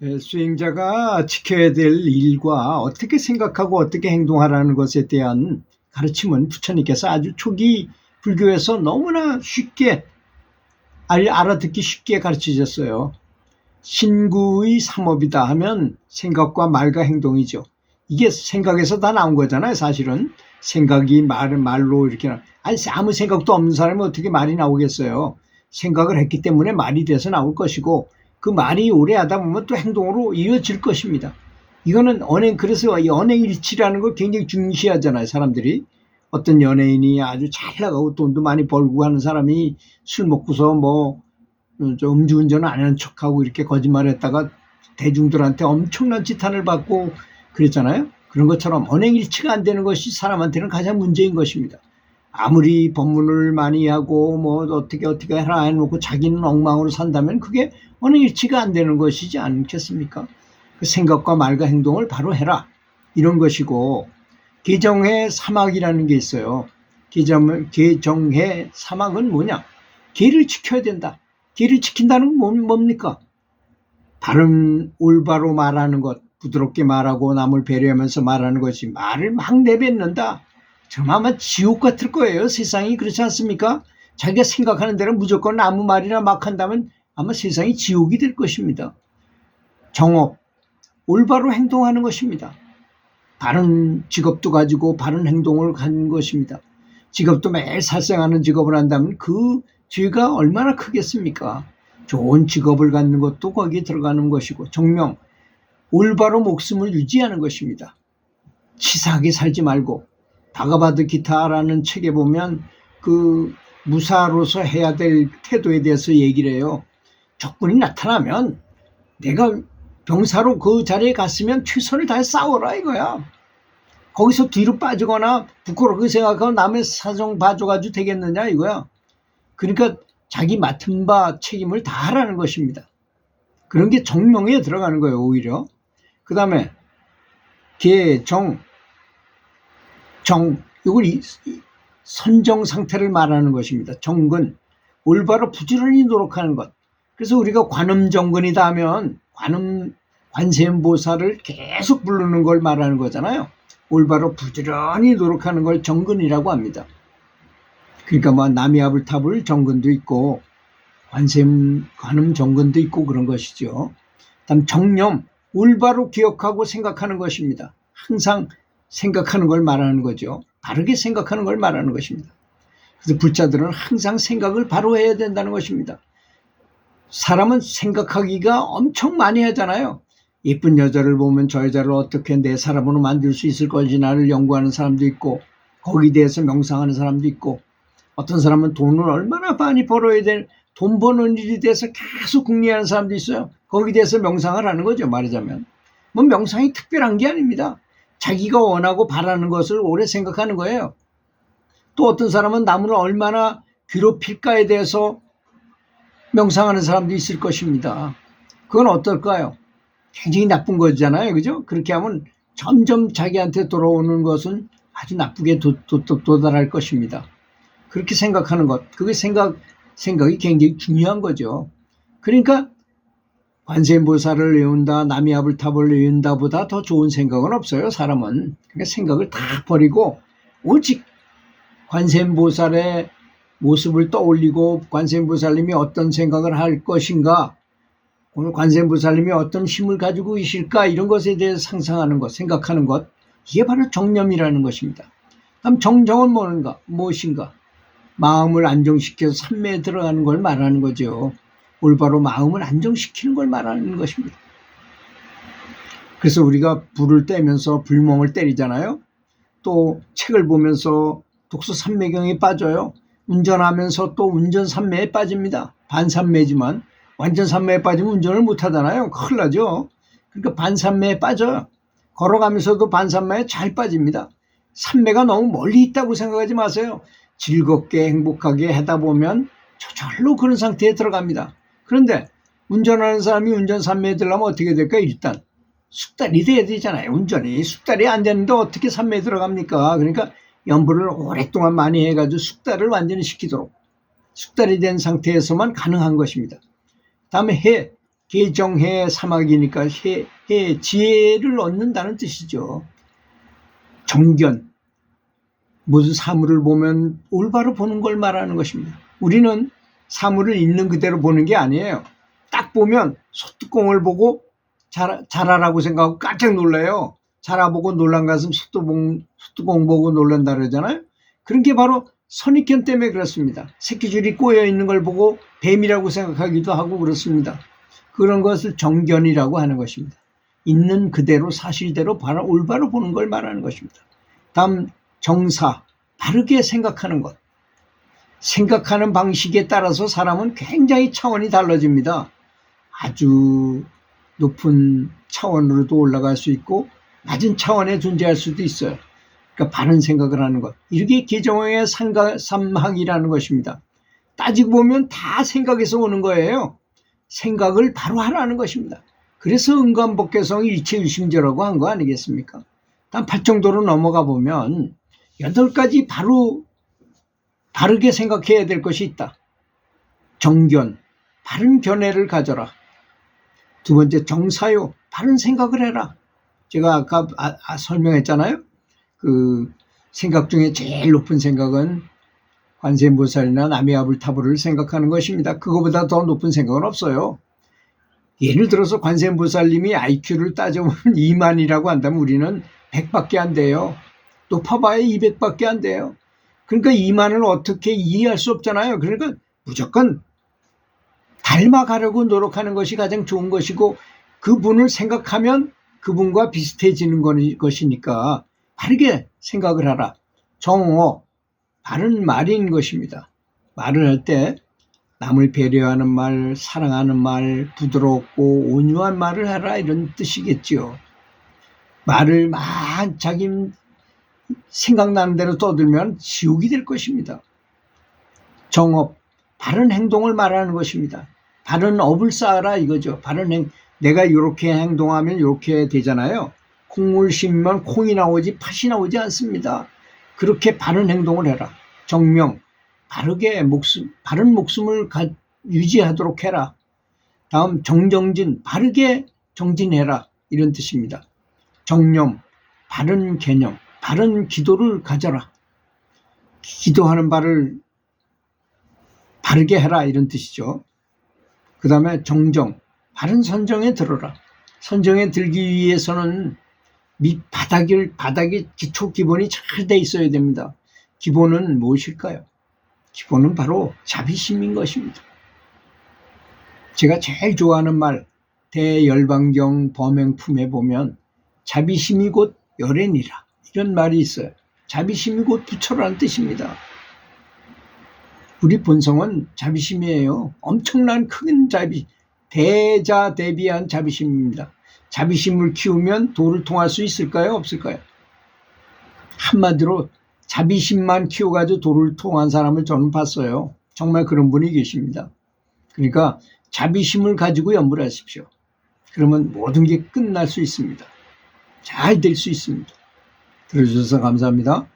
수행자가 지켜야 될 일과 어떻게 생각하고 어떻게 행동하라는 것에 대한 가르침은 부처님께서 아주 초기 불교에서 너무나 쉽게 알아듣기 쉽게 가르치셨어요. 신구의 삼업이다 하면 생각과 말과 행동이죠. 이게 생각에서 다 나온 거잖아요. 사실은 생각이 말로 이렇게 아니 아무 생각도 없는 사람이 어떻게 말이 나오겠어요. 생각을 했기 때문에 말이 돼서 나올 것이고 그 말이 오래 하다 보면 또 행동으로 이어질 것입니다. 이거는 그래서 연예일치라는 걸 굉장히 중시하잖아요. 사람들이 어떤 연예인이 아주 잘 나가고 돈도 많이 벌고 하는 사람이 술 먹고서 음주운전을 안 하는 척하고 이렇게 거짓말했다가 대중들한테 엄청난 지탄을 받고 그랬잖아요. 그런 것처럼 언행일치가 안 되는 것이 사람한테는 가장 문제인 것입니다. 아무리 법문을 많이 하고 어떻게 해라 해놓고 자기는 엉망으로 산다면 그게 언행일치가 안 되는 것이지 않겠습니까? 그 생각과 말과 행동을 바로 해라 이런 것이고, 개정해 사막이라는 게 있어요. 개정해 사막은 뭐냐? 계를 지켜야 된다. 계를 지킨다는 건 뭡니까? 바른 올바로 말하는 것, 부드럽게 말하고 남을 배려하면서 말하는 것이, 말을 막 내뱉는다. 정말 아마 지옥 같을 거예요. 세상이 그렇지 않습니까? 자기가 생각하는 대로 무조건 아무 말이나 막 한다면 아마 세상이 지옥이 될 것입니다. 정업, 올바로 행동하는 것입니다. 바른 직업도 가지고 바른 행동을 가진 것입니다. 직업도 매일 살생하는 직업을 한다면 그 죄가 얼마나 크겠습니까? 좋은 직업을 갖는 것도 거기에 들어가는 것이고, 정명, 올바로 목숨을 유지하는 것입니다. 치사하게 살지 말고, 바가바드 기타라는 책에 보면 그 무사로서 해야 될 태도에 대해서 얘기를 해요. 적군이 나타나면 내가 병사로 그 자리에 갔으면 최선을 다해 싸워라 이거야. 거기서 뒤로 빠지거나 부끄럽게 생각하고 남의 사정 봐줘가지고 되겠느냐 이거야. 그러니까 자기 맡은 바 책임을 다하라는 것입니다. 그런 게 정명에 들어가는 거예요. 오히려. 그 다음에 이걸 선정 상태를 말하는 것입니다. 정근, 올바로 부지런히 노력하는 것. 그래서 우리가 관음정근이다 하면 관세음보살을 계속 부르는 걸 말하는 거잖아요. 올바로 부지런히 노력하는 걸 정근이라고 합니다. 그러니까 남이아불타불 정근도 있고 관음 정근도 있고 그런 것이죠. 다음 정념, 올바로 기억하고 생각하는 것입니다. 항상 생각하는 걸 말하는 거죠. 바르게 생각하는 걸 말하는 것입니다. 그래서 불자들은 항상 생각을 바로 해야 된다는 것입니다. 사람은 생각하기가 엄청 많이 하잖아요. 예쁜 여자를 보면 저 여자를 어떻게 내 사람으로 만들 수 있을 것이나를 연구하는 사람도 있고, 거기에 대해서 명상하는 사람도 있고, 어떤 사람은 돈을 얼마나 많이 벌어야 될, 돈 버는 일에 대해서 계속 궁리하는 사람도 있어요. 거기에 대해서 명상을 하는 거죠. 말하자면 명상이 특별한 게 아닙니다. 자기가 원하고 바라는 것을 오래 생각하는 거예요. 또 어떤 사람은 남을 얼마나 괴롭힐까에 대해서 명상하는 사람도 있을 것입니다. 그건 어떨까요? 굉장히 나쁜 거잖아요. 그죠? 그렇게 하면 점점 자기한테 돌아오는 것은 아주 나쁘게 도달할 것입니다. 그렇게 생각하는 것, 그게 생각이 굉장히 중요한 거죠. 그러니까 관세음보살을 외운다, 남이아불탑을 외운다 보다 더 좋은 생각은 없어요. 사람은. 그러니까 생각을 다 버리고 오직 관세음보살의 모습을 떠올리고, 관세음보살님이 어떤 생각을 할 것인가, 오늘 관세음보살님이 어떤 힘을 가지고 계실까, 이런 것에 대해서 상상하는 것, 생각하는 것, 이게 바로 정념이라는 것입니다. 다음 정정은 무엇인가? 마음을 안정시켜서 삼매에 들어가는 걸 말하는 거죠. 올바로 마음을 안정시키는 걸 말하는 것입니다. 그래서 우리가 불을 떼면서 불멍을 때리잖아요. 또 책을 보면서 독서 삼매경에 빠져요. 운전하면서 또 운전 삼매에 빠집니다. 반삼매지만 완전 삼매에 빠지면 운전을 못 하잖아요. 큰일 나죠. 그러니까 반삼매에 빠져요. 걸어가면서도 반삼매에 잘 빠집니다. 삼매가 너무 멀리 있다고 생각하지 마세요. 즐겁게 행복하게 하다 보면 저절로 그런 상태에 들어갑니다. 그런데 운전하는 사람이 운전 삼매에 들어가면 어떻게 될까? 일단 숙달이 돼야 되잖아요. 운전이 숙달이 안 되는데 어떻게 삼매에 들어갑니까? 그러니까 연불을 오랫동안 많이 해가지고 숙달을 완전히 시키도록, 숙달이 된 상태에서만 가능한 것입니다. 다음에 개정해 사막이니까 해 지혜를 얻는다는 뜻이죠. 정견, 모든 사물을 보면 올바로 보는 걸 말하는 것입니다. 우리는 사물을 있는 그대로 보는 게 아니에요. 딱 보면 소뚜껑을 보고 자라라고 생각하고 깜짝 놀라요. 자라보고 놀란 가슴 소뚜껑 보고 놀란다 그러잖아요. 그런 게 바로 선입견 때문에 그렇습니다. 새끼줄이 꼬여 있는 걸 보고 뱀이라고 생각하기도 하고 그렇습니다. 그런 것을 정견이라고 하는 것입니다. 있는 그대로 사실대로 바로 올바로 보는 걸 말하는 것입니다. 다음 정사, 바르게 생각하는 것. 생각하는 방식에 따라서 사람은 굉장히 차원이 달라집니다. 아주 높은 차원으로도 올라갈 수 있고 낮은 차원에 존재할 수도 있어요. 그러니까 바른 생각을 하는 것. 이렇게 개정의 삼학이라는 것입니다. 따지고 보면 다 생각에서 오는 거예요. 생각을 바로 하라는 것입니다. 그래서 인간법계성 일체유심조라고 한 거 아니겠습니까? 단 8정도로 넘어가 보면 8가지 바르게 생각해야 될 것이 있다. 정견, 바른 견해를 가져라. 두 번째 정사요, 바른 생각을 해라. 제가 아까 설명했잖아요. 그 생각 중에 제일 높은 생각은 관세음보살이나 남해아불타불을 생각하는 것입니다. 그거보다 더 높은 생각은 없어요. 예를 들어서 관세음보살님이 IQ를 따져보면 2만이라고 한다면 우리는 100밖에 안 돼요. 높아봐야 200밖에 안 돼요. 그러니까 2만을 어떻게 이해할 수 없잖아요. 그러니까 무조건 닮아가려고 노력하는 것이 가장 좋은 것이고 그분을 생각하면 그분과 비슷해지는 것이니까 바르게 생각을 하라. 정오, 바른 말인 것입니다. 말을 할 때 남을 배려하는 말, 사랑하는 말, 부드럽고 온유한 말을 하라 이런 뜻이겠죠. 말을 막 자기 생각나는 대로 떠들면 지옥이 될 것입니다. 정업, 바른 행동을 말하는 것입니다. 바른 업을 쌓아라 이거죠. 내가 이렇게 행동하면 이렇게 되잖아요. 콩을 심으면 콩이 나오지 팥이 나오지 않습니다. 그렇게 바른 행동을 해라. 정명, 바른 목숨을 유지하도록 해라. 다음 정정진, 바르게 정진해라 이런 뜻입니다. 정념, 바른 개념, 바른 기도를 가져라. 기도하는 바를 바르게 해라 이런 뜻이죠. 그 다음에 정정, 바른 선정에 들어라. 선정에 들기 위해서는 바닥이 기초 기본이 잘 돼 있어야 됩니다. 기본은 무엇일까요? 기본은 바로 자비심인 것입니다. 제가 제일 좋아하는 말 대열반경 범행품에 보면 자비심이 곧 열애니라 이런 말이 있어요. 자비심이 곧 부처라는 뜻입니다. 우리 본성은 자비심이에요. 엄청난 큰 대자대비한 자비심입니다. 자비심을 키우면 도를 통할 수 있을까요? 없을까요? 한마디로 자비심만 키워가지고 도를 통한 사람을 저는 봤어요. 정말 그런 분이 계십니다. 그러니까 자비심을 가지고 연불하십시오. 그러면 모든 게 끝날 수 있습니다. 잘 될 수 있습니다. 들어주셔서 감사합니다.